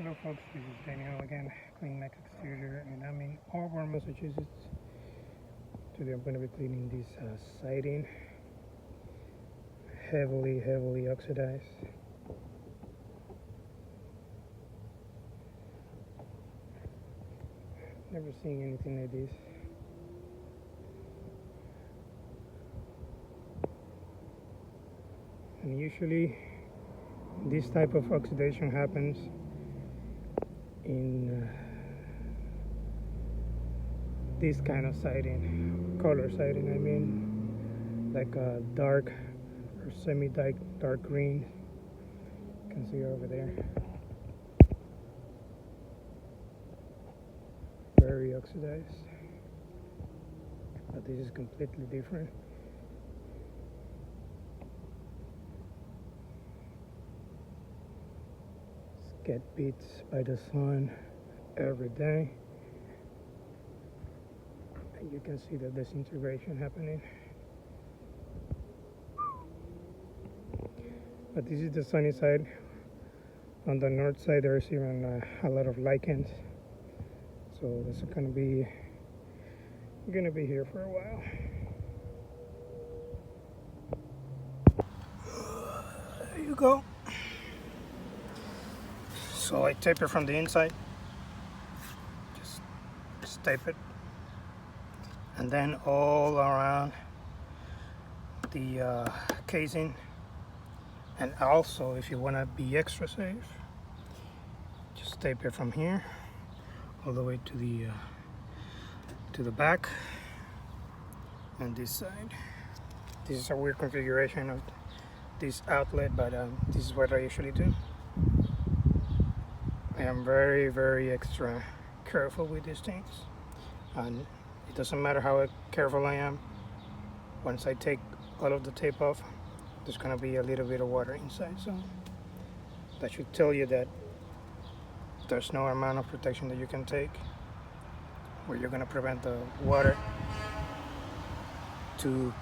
Hello folks, this is Daniel again, Clean Neck Exterior, and I'm in Auburn, Massachusetts. Today I'm going to be cleaning this siding, heavily oxidized. Never seen anything like this. And usually this type of oxidation happens in this kind of siding, color siding I mean, like a dark or semi-dark green. You can see over there. Very oxidized. But this is completely different. Get beat by the sun every day, and you can see the disintegration happening. But this is the sunny side. On the north side there's even a lot of lichens, so this is gonna be here for a while. There you go. So I tape it from the inside, just tape it, and then all around the casing. And also, if you want to be extra safe, just tape it from here all the way to the back and this side. This is a weird configuration of this outlet, but this is what I usually do. I am very extra careful with these things, and it doesn't matter how careful I am. Once I take all of the tape off, there's going to be a little bit of water inside, so that should tell you that there's no amount of protection that you can take where you're going to prevent the water to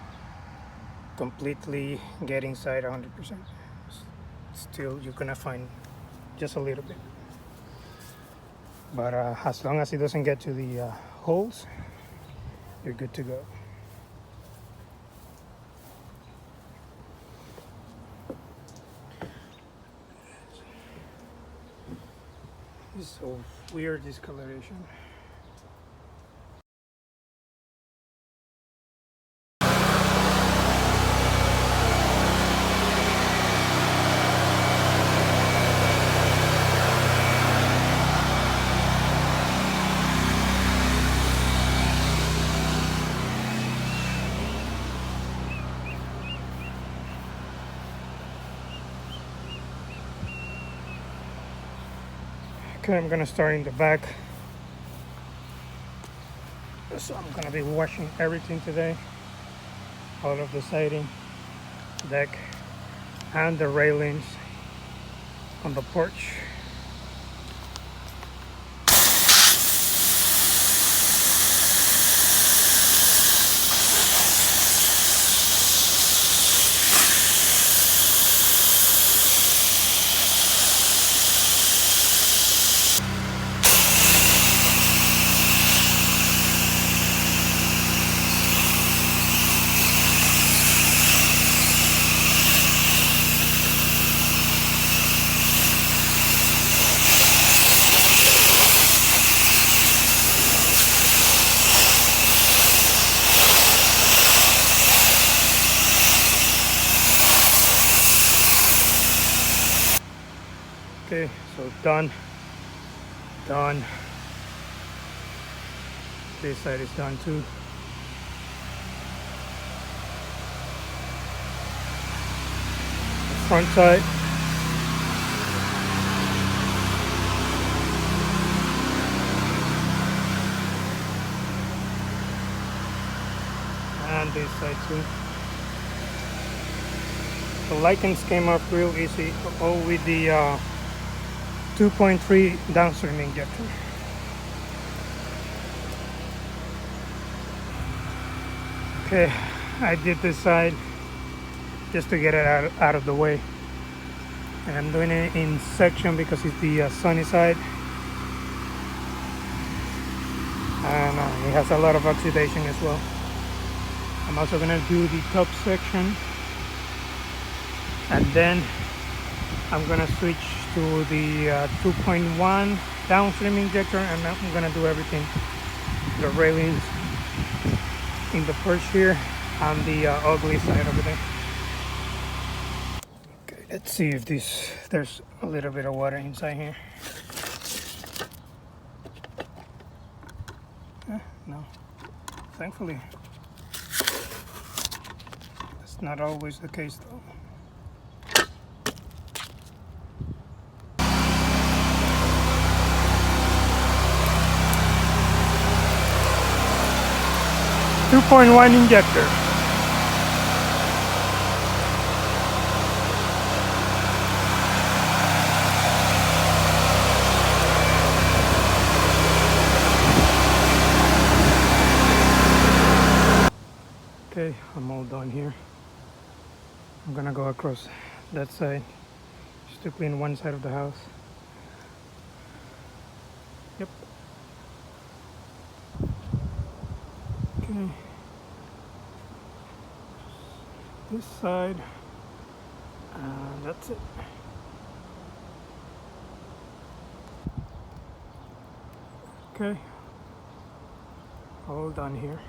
completely get inside 100%. Still, you're going to find just a little bit. But as long as it doesn't get to the holes, you're good to go. This is a weird discoloration. Okay, I'm gonna start in the back. So I'm gonna be washing everything today. All of the siding, deck, and the railings on the porch. Okay, so done. This side is done too. Front side. And this side too. The lichens came off real easy, all with the 2.3 downstream injector. Okay, I did this side just to get it out of the way. And I'm doing it in section because it's the sunny side, and it has a lot of oxidation as well. I'm also gonna do the top section, and then I'm gonna switch to the 2.1 downstream injector, and I'm gonna do everything, the railings in the first here on the ugly side over there. Okay, let's see if there's a little bit of water inside here. No, thankfully. That's not always the case though. .1 injector. Okay, I'm all done here. I'm gonna go across that side just to clean one side of the house. Yep. Okay. This side. That's it. Okay. All done here.